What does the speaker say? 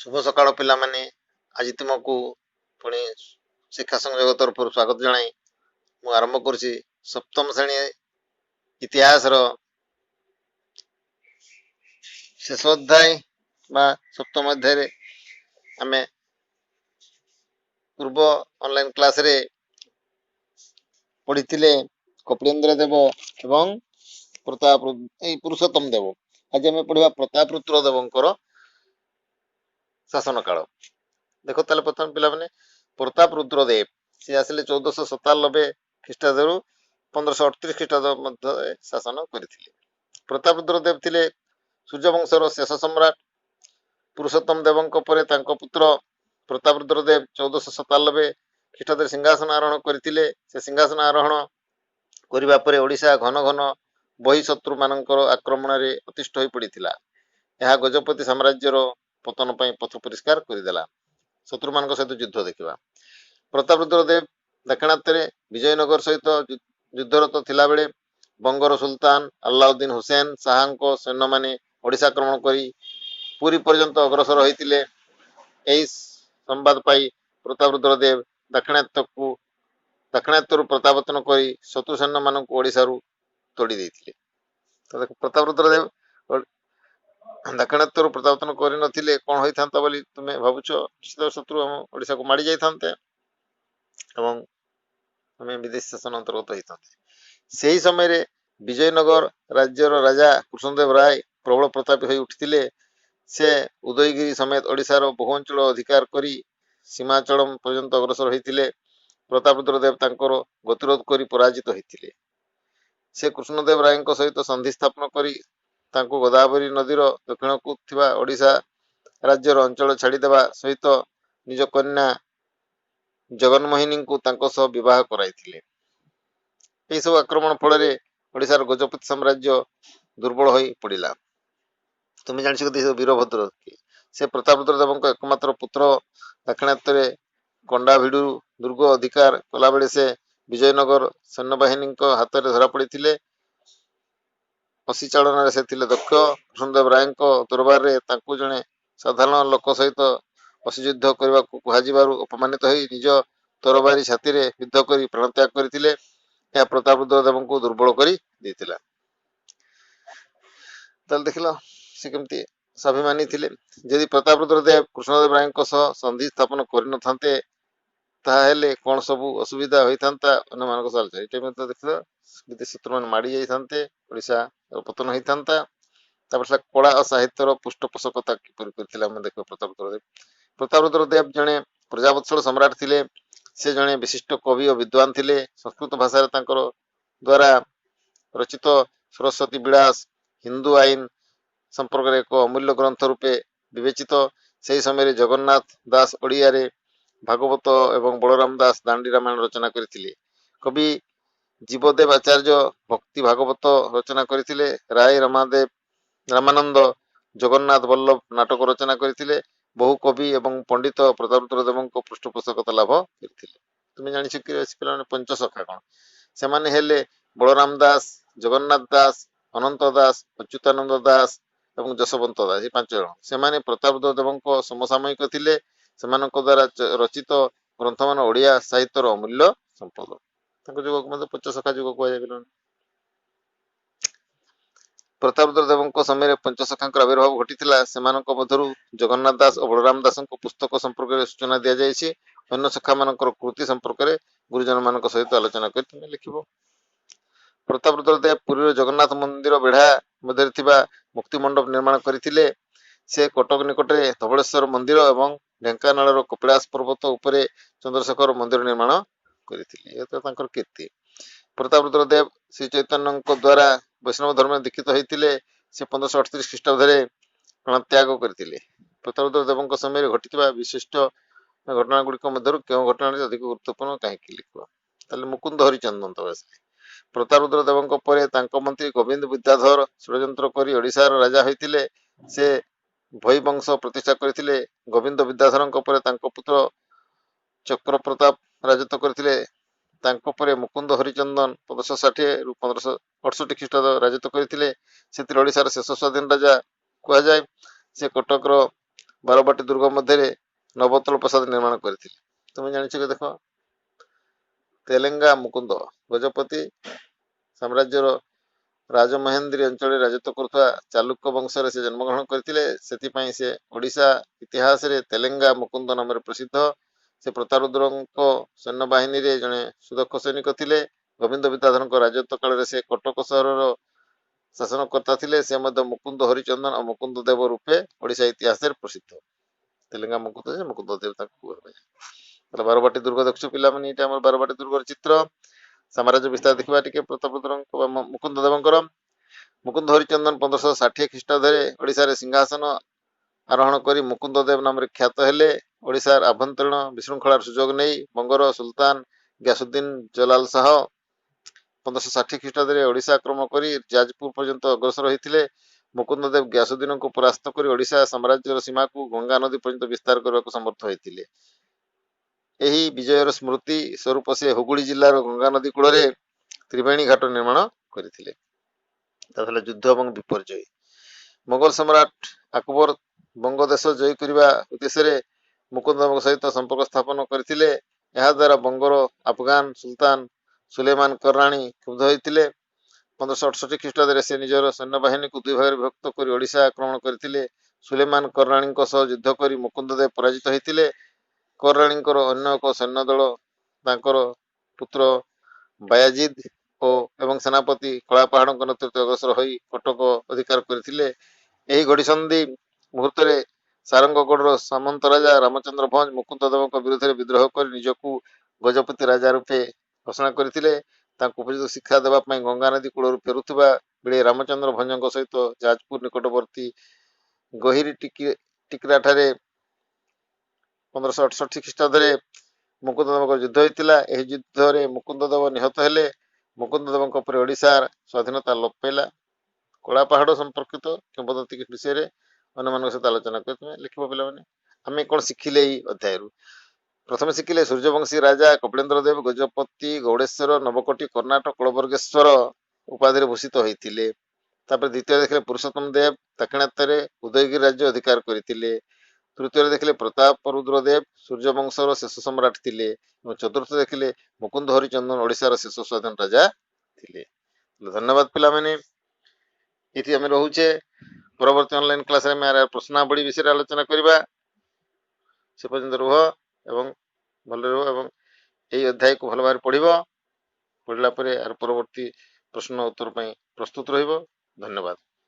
शुभ सकाळ पिलामाने आज तुमको पुणी शिक्षा संयोग तरफ स्वागत जनाई मु आरंभ करुच्ची सप्तम श्रेणी इतिहास शेष अध्याय सप्तम अध्याय आम पूर्व ऑनलाइन क्लास रे पढ़ी कपिलेन्द्र देव एवं प्रताप पुरुषोत्तम देव आज आम पढ़ा प्रतापरुद्र देवंकर शासन काल देख ताले प्रथम पिला माने प्रताप रुद्र देव सी आसिले 1497 ख्रीष्टाब्द रु 1538 ख्रीष्टाब्द मध्य शासन करथिले। प्रताप रुद्र देव थिले सूर्यवंशर शेष सम्राट। पुरुषोत्तम देवंक परे तांको पुत्र प्रताप रुद्र देव 1497 ख्रीष्टाब्द सिंहासन आरोहण करथिले। से सिंहासन आरोहण करिबा परे ओडिशा घन घन बहि शत्रु मानकर आक्रमण रे अतिष्ठ होई पड़िथिला। यह गजपति साम्राज्यर पतन पई पथ परिष्कार करदेला। शत्रु मान सहित युद्ध देखा। प्रताप रुद्र देव दक्षिणात्य विजयनगर सहित युद्धरत थिला बेले बंगर सुल्तान अल्लाउद्दीन हुसैन शाह सैन्य माने ओडिशा आक्रमण करी पुरी पर्यंत अग्रसर होइतिले। एही संवाद पाई प्रताप रुद्र देव दक्षिणात्य प्रत्यावर्तन करी शत्रु सैन्य मानक ओडिशा तोड़ी देइतिले। तो प्रताप रुद्र देव दक्षिणात्य प्रत्यावर्तन कर नथिले कौन होई थांता बोली तुमे भाबुछ? निश्चित शत्रु हम ओडिशा को माड़ी जाई थांते एवं हमें विदेश शासन अंतर्गत होई थांते। सेही समय रे विजयनगर राज्यर राजा कृष्णदेव राय प्रबल प्रतापी होई उठिथिले। से उदयगिरी समेत ओडिशार बहु अंचल अधिकार करी सीमाचलम पर्यंत अग्रसर होइथिले। प्रतापरुद्र देव तांकर गतिरोध करी पराजित होइथिले। से कृष्णदेव राय सहित संधि स्थापन करी तांको गोदावरी नदीर दक्षिण को थिबा ओडिशा राज्यर अंचल छाड़ीदेवा सहित निज कन्या जगन्मोहिनी को तांको सह विवाह कराइथिले। एही सब आक्रमण फल ओडिशार गजपति साम्राज्य दुर्बल होई पड़िला। तुम जानि सकते वीरभद्र से प्रतापरुद्र देवंक एकमात्र पुत्र दक्षिणात्य कंडाभिडु दुर्ग अधिकार कला बेले से विजयनगर सैन्यबाहिनी हाथ में धरा पड़े। असी चालन से दक्ष। कृष्णदेव राय दरबार में जड़े साधारण लोक सहित असी युद्ध करने को अपमानित हो निज तरबारी छाती में युद्ध कर प्राणत्याग करते। प्रतापरुद्र देव को दुर्बल कर देख से कमती स्वाभिमानी थे। यदि प्रतापरुद्र देव कृष्णदेव राय संधि स्थापन कर ताहेले कौन सब असुविधा होता मान देख विदेश शत्रु मान माड़ी जाते ओडिशा पतन होता। कला और साहित्यर पृष्ठपोषकता किपर देख प्रतापरुद्र देव जड़े प्रजावत्सल सम्राट थे। से जड़े विशिष्ट कवि और विद्वान थे। संस्कृत भाषा द्वारा रचित सरस्वती विलास हिंदू आईन संपर्क एक अमूल्य ग्रंथ रूपे विवेचित। से समय जगन्नाथ दास ओडिया भागवत एवं बलराम दास दांडी रामायण रचना करथिले। कवि जीवदेव आचार्य भक्ति भागवत रचना करथिले। राय रामानंद जगन्नाथ वल्लभ नाटक रचना करथिले। बहु कवि एवं पंडित प्रतापरुद्र देव पृष्ठपोषकता लाभ करथिले। तुम जानि पिलाने पंचसखा कौन से माने हेले बलराम दास जगन्नाथ दास अनंत दास अच्युतानंद दास एवं जशवंत दास ये 5 जन से प्रतापरुद्र देव समसामयिक थिले। सेमानक द्वारा रचित ग्रंथ मान ओडिया साहित्यर अमूल्य संपद। जुग को पंचसखा जुग कह। प्रतापरुद्र देव समय पंचसखा आविर्भाव घटी जगन्नाथ दास और बलराम दास पुस्तक संपर्क में सूचना दि जाए। अन्य सखा मान कृति संपर्क में गुरुजन मान सहित आलोचना कर लिख। प्रतापरुद्र देव पुरी जगन्नाथ मंदिर बेढ़ा मध्य मुक्तिमंडप निर्माण करथिले। से कटक निकट में धवलेश्वर मंदिर एवं ढेंकानाल कपिलास पर्वत उपरे चंद्रशेखर मंदिर निर्माण करथिले। कीर्ति प्रतापरुद्र देव श्री चैतन्य द्वारा वैष्णव धर्म दीक्षित होते। से 1538 ख्रीष्टाब्द प्राणत्याग करथिले। प्रतापरुद्र देव समय घटी विशिष्ट घटना गुड़िक क्यों घटना अधिक गुरुत्वपूर्ण कहीं लिख मुकुंद हरिचंदन तवस प्रतापरुद्र देव पर मंत्री गोविंद विद्याधर षड्यंत्र कर ओडिशार राजा होते। से भई वंश प्रतिष्ठा करथिले। गोविंद विद्याधर पर पुत्र चक्र प्रताप राजत्व करथिले। मुकुंद हरिचंदन 1560 रु 1568 ख्रीष्टाब्द राजत्व करथिले। से ओडिशार शेष स्वाधीन राजा कहुए। से कटकर ବାରବାଟୀ ଦୁର୍ଗ ମଧ୍ୟରେ ନବତଳ ପ୍ରସାଦ ନିର୍ମାଣ କରିଥିଲେ। ତୁମେ ଜାଣିଛ କି ଦେଖ, ତେଲେଙ୍ଗା ମୁକୁନ୍ଦ ଗଜପତି ସାମ୍ରାଜ୍ୟର ରାଜମହେନ୍ଦ୍ରୀ ଅଞ୍ଚଳରେ ରାଜତ୍ୱ କରୁଥିବା ଚାଲୁକ୍ୟ ବଂଶରେ ସେ ଜନ୍ମଗ୍ରହଣ କରିଥିଲେ। ସେଥିପାଇଁ ସେ ଓଡ଼ିଶା ଇତିହାସରେ ତେଲେଙ୍ଗା ମୁକୁନ୍ଦ ନାମରେ ପ୍ରସିଦ୍ଧ। ସେ ପ୍ରତାପରୁଦ୍ରଙ୍କ ସୈନ୍ୟବାହିନୀରେ ଜଣେ ସୁଦକ୍ଷ ସୈନିକ ଥିଲେ। ଗୋବିନ୍ଦ ବିଦ୍ୟାଧରଙ୍କ ରାଜତ୍ୱ କାଳରେ ସେ କଟକ ସହରର ଶାସନକର୍ତ୍ତା ଥିଲେ। ସେ ମଧ୍ୟ ମୁକୁନ୍ଦ ହରିଚନ୍ଦନ ଓ ମୁକୁନ୍ଦ ଦେବ ରୂପେ ଓଡ଼ିଶା ଇତିହାସରେ ପ୍ରସିଦ୍ଧ। ତେଲେଙ୍ଗା ମୁକୁନ୍ଦ ଯେ ମୁକୁନ୍ଦ ଦେବ ତାଙ୍କୁ କୁହାଯାଏ। ତାହେଲେ ବାରବାଟୀ ଦୁର୍ଗ ଦେଖୁଛୁ ପିଲାମାନେ, ଏଇଟା ଆମର ବାରବାଟୀ ଦୁର୍ଗର ଚିତ୍ର। ସାମ୍ରାଜ୍ୟ ବିସ୍ତାର ଦେଖିବା ଟିକେ ପ୍ରତାପରୁଦ୍ରଙ୍କ ମୁକୁନ୍ଦ ଦେବଙ୍କର। ମୁକୁନ୍ଦ ହରିଚନ୍ଦନ 1560 ଖ୍ରୀଷ୍ଟାବ୍ଦରେ ଓଡ଼ିଶାରେ ସିଂହାସନ ଆରୋହଣ କରି ମୁକୁନ୍ଦ ଦେବ ନାମରେ ଖ୍ୟାତ ହେଲେ। ଓଡ଼ିଶାର ଆଭ୍ୟନ୍ତରୀଣ ବିଶୃଙ୍ଖଳାର ସୁଯୋଗ ନେଇ ବଙ୍ଗର ସୁଲତାନ ଗ୍ୟାସୁଦ୍ଦିନ ଜଲାଲ ଶାହ 1560 ଖ୍ରୀଷ୍ଟାବ୍ଦରେ ଓଡ଼ିଶା ଆକ୍ରମଣ କରି ଯାଜପୁର ପର୍ଯ୍ୟନ୍ତ ଅଗ୍ରସର ହୋଇଥିଲେ। ମୁକୁନ୍ଦ ଦେବ ଗ୍ୟାସୁଦ୍ଦିନଙ୍କୁ ପରାସ୍ତ କରି ଓଡ଼ିଶା ସାମ୍ରାଜ୍ୟର ସୀମାକୁ ଗଙ୍ଗା ନଦୀ ପର୍ଯ୍ୟନ୍ତ ବିସ୍ତାର କରିବାକୁ ସମର୍ଥ ହୋଇଥିଲେ। ଏହି ବିଜୟର ସ୍ମୃତି ସ୍ୱରୂପ ସେ ହୁଗୁଳି ଜିଲ୍ଲାର ଗଙ୍ଗା ନଦୀ କୂଳରେ ତ୍ରିବେଣୀ ଘାଟ ନିର୍ମାଣ କରିଥିଲେ। ତାହେଲେ ଯୁଦ୍ଧ ଏବଂ ବିପର୍ଯ୍ୟୟ। ମୋଗଲ ସମ୍ରାଟ ଆକବର ବଙ୍ଗ ଦେଶ ଜୟ କରିବା ଉଦ୍ଦେଶ୍ୟରେ ମୁକୁନ୍ଦଙ୍କ ସହିତ ସମ୍ପର୍କ ସ୍ଥାପନ କରିଥିଲେ। ଏହାଦ୍ୱାରା ବଙ୍ଗର ଆଫଗାନ ସୁଲତାନ ସୁଲେମାନ କର୍ରାଣୀ କ୍ଷୁବ୍ଧ ହୋଇଥିଲେ। 1568 ଖ୍ରୀଷ୍ଟାବ୍ଦରେ ସେ ନିଜର ସୈନ୍ୟବାହିନୀକୁ ଦୁଇ ଭାଗରେ ବିଭକ୍ତ କରି ଓଡ଼ିଶା ଆକ୍ରମଣ କରିଥିଲେ। ସୁଲେମାନ କର୍ରାଣୀଙ୍କ ସହ ଯୁଦ୍ଧ କରି ମୁକୁନ୍ଦ ଦେବ ପରାଜିତ ହୋଇଥିଲେ। କର୍ରାଣୀଙ୍କର ଅନ୍ୟ ଏକ ସୈନ୍ୟ ଦଳ ତାଙ୍କର ପୁତ୍ର ବାୟାଜିଦ ଏବଂ ସେନାପତି କଳାପାହାଡ଼ଙ୍କ ନେତୃତ୍ୱରେ ଅଗ୍ରସର ହୋଇ କଟକ ଅଧିକାର କରିଥିଲେ। ଏହି ଘଡ଼ିସନ୍ଧି ମୁହୂର୍ତ୍ତରେ ସାରଙ୍ଗଗଡ଼ର ସାମନ୍ତ ରାଜା ରାମଚନ୍ଦ୍ର ଭଞ୍ଜ ମୁକୁନ୍ଦ ଦେବଙ୍କ ବିରୁଦ୍ଧରେ ବିଦ୍ରୋହ କରି ନିଜକୁ ଗଜପତି ରାଜା ରୂପେ ଘୋଷଣା କରିଥିଲେ। ତାଙ୍କୁ ଉପଯୁକ୍ତ ଶିକ୍ଷା ଦେବା ପାଇଁ ଗଙ୍ଗା ନଦୀ କୂଳରୁ ଫେରୁଥିବା ବେଳେ ରାମଚନ୍ଦ୍ର ଭଞ୍ଜଙ୍କ ସହିତ ଯାଜପୁର ନିକଟବର୍ତ୍ତୀ ଗହିରୀ ଟିକିରାଠାରେ 1568 ଖ୍ରୀଷ୍ଟାବ୍ଦରେ ମୁକୁନ୍ଦ ଦେବଙ୍କ ଯୁଦ୍ଧ ହୋଇଥିଲା। ଏହି ଯୁଦ୍ଧରେ ମୁକୁନ୍ଦ ଦେବ ନିହତ ହେଲେ। ମୁକୁନ୍ଦ ଦେବଙ୍କ ପରେ ଓଡ଼ିଶାର ସ୍ୱାଧୀନତା ଲୋପ ପାଇଲା। କଳାପାହାଡ଼ ସମ୍ପର୍କିତ କିମ୍ବଦନ୍ତୀ ବିଷୟରେ ଅନ୍ୟମାନଙ୍କ ସହିତ ଆଲୋଚନା କରି ତୁମେ ଲେଖିବ ପିଲାମାନେ। ଆମେ କ'ଣ ଶିଖିଲେ ଏଇ ଅଧ୍ୟାୟରୁ? ପ୍ରଥମେ ଶିଖିଲେ ସୂର୍ଯ୍ୟବଂଶୀ ରାଜା କପିଳେନ୍ଦ୍ର ଦେବ ଗଜପତି ଗୌଡ଼େଶ୍ୱର ନବକୋଟି କର୍ଣ୍ଣାଟକ କୁଳବର୍ଗେଶ୍ୱର ଉପାଧିରେ ଭୂଷିତ ହୋଇଥିଲେ। ତାପରେ ଦ୍ୱିତୀୟ ଦେଖିଲେ ପୁରୁଷୋତ୍ତମ ଦେବ ଦାକ୍ଷିଣାତ୍ୟରେ ଉଦୟଗିରି ରାଜ୍ୟ ଅଧିକାର କରିଥିଲେ। ତୃତୀୟରେ ଦେଖିଲେ ପ୍ରତାପରୁଦ୍ର ଦେବ ସୂର୍ଯ୍ୟବଂଶର ଶେଷ ସମ୍ରାଟ ଥିଲେ। ଏବଂ ଚତୁର୍ଥ ଦେଖିଲେ ମୁକୁନ୍ଦ ହରିଚନ୍ଦନ ଓଡ଼ିଶାର ଶେଷ ସ୍ୱାଧୀନ ରାଜା ଥିଲେ। ଧନ୍ୟବାଦ ପିଲାମାନେ। ଏଠି ଆମେ ରହୁଛେ। ପରବର୍ତ୍ତୀ ଅନଲାଇନ୍ କ୍ଲାସରେ ଆମେ ପ୍ରଶ୍ନାବଳୀ ବିଷୟରେ ଆଲୋଚନା କରିବା। ସେ ପର୍ଯ୍ୟନ୍ତ ରୁହ ଏବଂ ଭଲରେ ରୁହ ଏବଂ ଏହି ଅଧ୍ୟାୟକୁ ଭଲ ଭାବରେ ପଢ଼ିବ। ପଢ଼ିଲା ପରେ ଆର ପରବର୍ତ୍ତୀ ପ୍ରଶ୍ନ ଉତ୍ତର ପାଇଁ ପ୍ରସ୍ତୁତ ରହିବ। ଧନ୍ୟବାଦ।